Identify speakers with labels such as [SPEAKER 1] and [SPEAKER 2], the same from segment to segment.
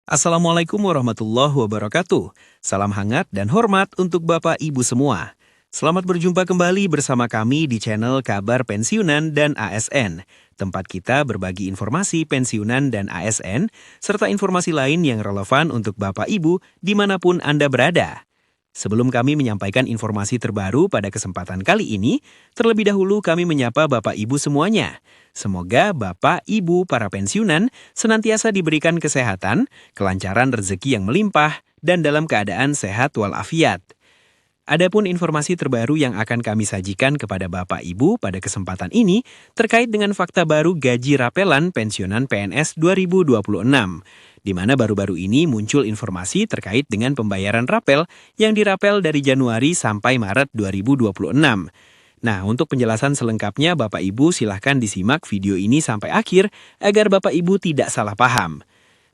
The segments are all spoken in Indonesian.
[SPEAKER 1] Assalamualaikum warahmatullahi wabarakatuh. Salam hangat dan hormat untuk Bapak Ibu semua. Selamat berjumpa kembali bersama kami di channel Kabar Pensiunan dan ASN, tempat kita berbagi informasi pensiunan dan ASN, serta informasi lain yang relevan untuk Bapak Ibu dimanapun Anda berada. Sebelum kami menyampaikan informasi terbaru pada kesempatan kali ini, terlebih dahulu kami menyapa Bapak Ibu semuanya. Semoga Bapak Ibu para pensiunan senantiasa diberikan kesehatan, kelancaran rezeki yang melimpah, dan dalam keadaan sehat walafiat. Adapun informasi terbaru yang akan kami sajikan kepada Bapak Ibu pada kesempatan ini terkait dengan fakta baru gaji rapelan pensiunan PNS 2026. Di mana baru-baru ini muncul informasi terkait dengan pembayaran rapel yang dirapel dari Januari sampai Maret 2026. Nah, untuk penjelasan selengkapnya Bapak Ibu silahkan disimak video ini sampai akhir agar Bapak Ibu tidak salah paham.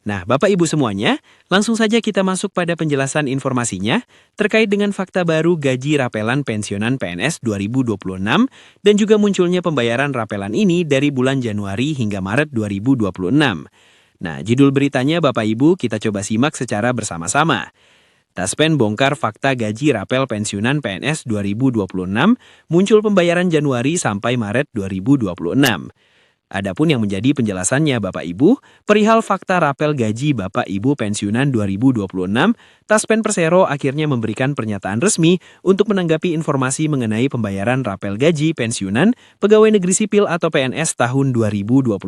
[SPEAKER 1] Nah, Bapak Ibu semuanya, langsung saja kita masuk pada penjelasan informasinya terkait dengan fakta baru gaji rapelan pensiunan PNS 2026 dan juga munculnya pembayaran rapelan ini dari bulan Januari hingga Maret 2026. Nah, judul beritanya Bapak Ibu kita coba simak secara bersama-sama. Taspen bongkar fakta gaji rapel pensiunan PNS 2026, muncul pembayaran Januari sampai Maret 2026. Adapun yang menjadi penjelasannya Bapak Ibu, perihal fakta rapel gaji Bapak Ibu pensiunan 2026, Taspen Persero akhirnya memberikan pernyataan resmi untuk menanggapi informasi mengenai pembayaran rapel gaji pensiunan Pegawai Negeri Sipil atau PNS tahun 2026.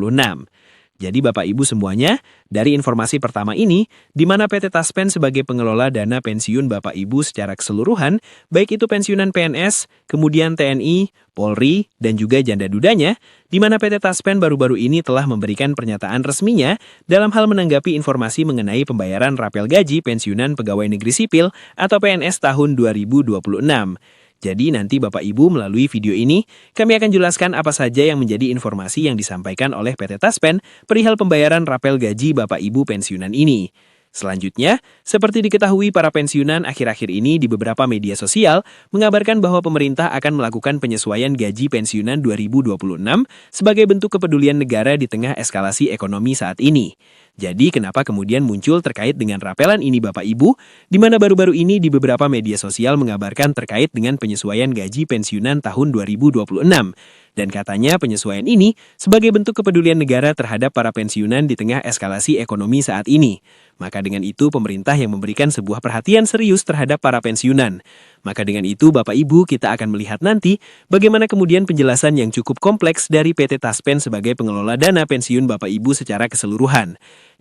[SPEAKER 1] Jadi Bapak Ibu semuanya, dari informasi pertama ini, di mana PT Taspen sebagai pengelola dana pensiun Bapak Ibu secara keseluruhan, baik itu pensiunan PNS, kemudian TNI, Polri, dan juga janda dudanya, di mana PT Taspen baru-baru ini telah memberikan pernyataan resminya dalam hal menanggapi informasi mengenai pembayaran rapel gaji pensiunan Pegawai Negeri Sipil atau PNS tahun 2026. Jadi nanti Bapak Ibu melalui video ini, kami akan jelaskan apa saja yang menjadi informasi yang disampaikan oleh PT Taspen perihal pembayaran rapel gaji Bapak Ibu pensiunan ini. Selanjutnya, seperti diketahui para pensiunan akhir-akhir ini di beberapa media sosial mengabarkan bahwa pemerintah akan melakukan penyesuaian gaji pensiunan 2026 sebagai bentuk kepedulian negara di tengah eskalasi ekonomi saat ini. Jadi kenapa kemudian muncul terkait dengan rapelan ini Bapak Ibu, di mana baru-baru ini di beberapa media sosial mengabarkan terkait dengan penyesuaian gaji pensiunan tahun 2026. Dan katanya penyesuaian ini sebagai bentuk kepedulian negara terhadap para pensiunan di tengah eskalasi ekonomi saat ini. Maka dengan itu pemerintah yang memberikan sebuah perhatian serius terhadap para pensiunan. Maka dengan itu Bapak Ibu kita akan melihat nanti bagaimana kemudian penjelasan yang cukup kompleks dari PT Taspen sebagai pengelola dana pensiun Bapak Ibu secara keseluruhan.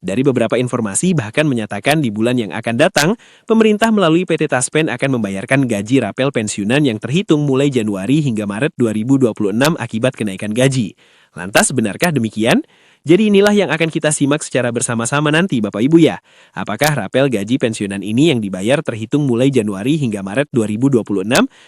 [SPEAKER 1] Dari beberapa informasi bahkan menyatakan di bulan yang akan datang, pemerintah melalui PT Taspen akan membayarkan gaji rapel pensiunan yang terhitung mulai Januari hingga Maret 2026 akibat kenaikan gaji. Lantas benarkah demikian? Jadi inilah yang akan kita simak secara bersama-sama nanti Bapak Ibu ya. Apakah rapel gaji pensiunan ini yang dibayar terhitung mulai Januari hingga Maret 2026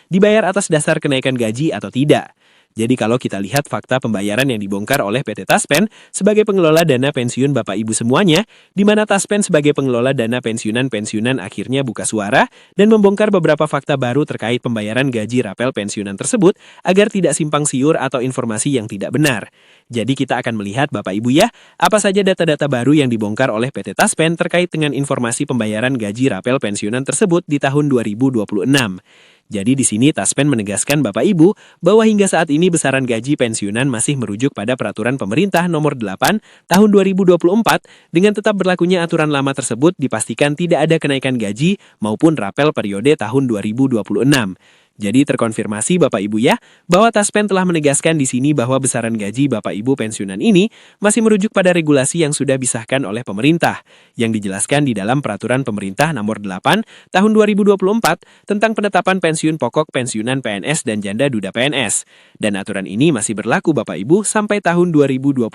[SPEAKER 1] dibayar atas dasar kenaikan gaji atau tidak? Jadi kalau kita lihat fakta pembayaran yang dibongkar oleh PT Taspen sebagai pengelola dana pensiun Bapak Ibu semuanya, di mana Taspen sebagai pengelola dana pensiunan akhirnya buka suara dan membongkar beberapa fakta baru terkait pembayaran gaji rapel pensiunan tersebut agar tidak simpang siur atau informasi yang tidak benar. Jadi kita akan melihat Bapak Ibu ya, apa saja data-data baru yang dibongkar oleh PT Taspen terkait dengan informasi pembayaran gaji rapel pensiunan tersebut di tahun 2026. Jadi di sini Taspen menegaskan Bapak Ibu bahwa hingga saat ini besaran gaji pensiunan masih merujuk pada peraturan pemerintah nomor 8 tahun 2024 dengan tetap berlakunya aturan lama tersebut dipastikan tidak ada kenaikan gaji maupun rapel periode tahun 2026. Jadi terkonfirmasi Bapak Ibu ya, bahwa Taspen telah menegaskan di sini bahwa besaran gaji Bapak Ibu pensiunan ini masih merujuk pada regulasi yang sudah disahkan oleh pemerintah, yang dijelaskan di dalam Peraturan Pemerintah Nomor 8 Tahun 2024 tentang penetapan pensiun pokok pensiunan PNS dan janda duda PNS. Dan aturan ini masih berlaku Bapak Ibu sampai tahun 2026,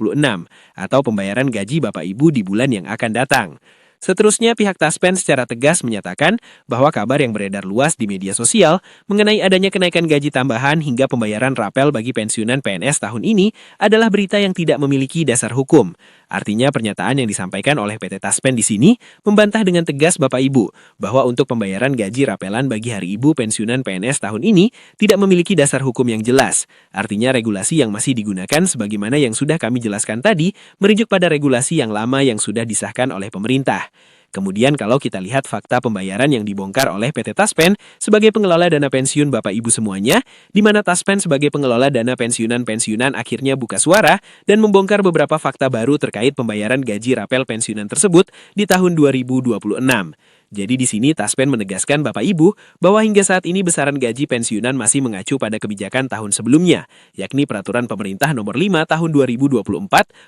[SPEAKER 1] atau pembayaran gaji Bapak Ibu di bulan yang akan datang. Seterusnya, pihak Taspen secara tegas menyatakan bahwa kabar yang beredar luas di media sosial mengenai adanya kenaikan gaji tambahan hingga pembayaran rapel bagi pensiunan PNS tahun ini adalah berita yang tidak memiliki dasar hukum. Artinya pernyataan yang disampaikan oleh PT Taspen di sini membantah dengan tegas Bapak Ibu bahwa untuk pembayaran gaji rapelan bagi hari ibu pensiunan PNS tahun ini tidak memiliki dasar hukum yang jelas. Artinya regulasi yang masih digunakan sebagaimana yang sudah kami jelaskan tadi merujuk pada regulasi yang lama yang sudah disahkan oleh pemerintah. Kemudian kalau kita lihat fakta pembayaran yang dibongkar oleh PT Taspen sebagai pengelola dana pensiun Bapak Ibu semuanya, di mana Taspen sebagai pengelola dana pensiunan akhirnya buka suara dan membongkar beberapa fakta baru terkait pembayaran gaji rapel pensiunan tersebut di tahun 2026. Jadi di sini Taspen menegaskan Bapak Ibu bahwa hingga saat ini besaran gaji pensiunan masih mengacu pada kebijakan tahun sebelumnya, yakni Peraturan Pemerintah Nomor 5 Tahun 2024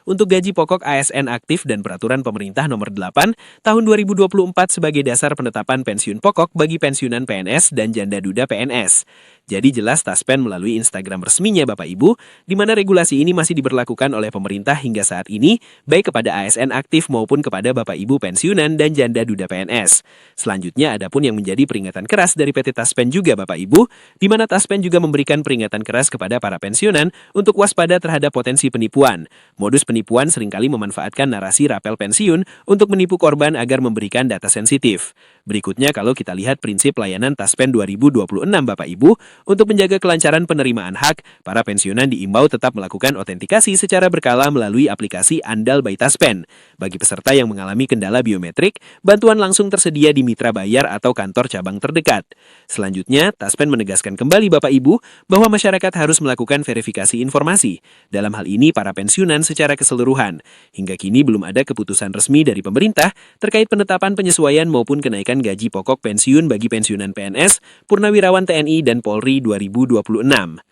[SPEAKER 1] untuk gaji pokok ASN aktif dan Peraturan Pemerintah Nomor 8 Tahun 2024 sebagai dasar penetapan pensiun pokok bagi pensiunan PNS dan janda duda PNS. Jadi jelas Taspen melalui Instagram resminya Bapak Ibu, di mana regulasi ini masih diberlakukan oleh pemerintah hingga saat ini, baik kepada ASN aktif maupun kepada Bapak Ibu pensiunan dan janda duda PNS. Selanjutnya adapun yang menjadi peringatan keras dari PT Taspen juga Bapak Ibu, di mana Taspen juga memberikan peringatan keras kepada para pensiunan untuk waspada terhadap potensi penipuan. Modus penipuan seringkali memanfaatkan narasi rapel pensiun untuk menipu korban agar memberikan data sensitif. Berikutnya kalau kita lihat prinsip layanan Taspen 2026 Bapak Ibu, untuk menjaga kelancaran penerimaan hak, para pensiunan diimbau tetap melakukan autentikasi secara berkala melalui aplikasi Andal by Taspen. Bagi peserta yang mengalami kendala biometrik, bantuan langsung tersedia di mitra bayar atau kantor cabang terdekat. Selanjutnya, Taspen menegaskan kembali Bapak Ibu bahwa masyarakat harus melakukan verifikasi informasi. Dalam hal ini para pensiunan secara keseluruhan. Hingga kini belum ada keputusan resmi dari pemerintah terkait penetapan penyesuaian maupun kenaikan gaji pokok pensiun bagi pensiunan PNS, Purnawirawan TNI dan Polri 2026.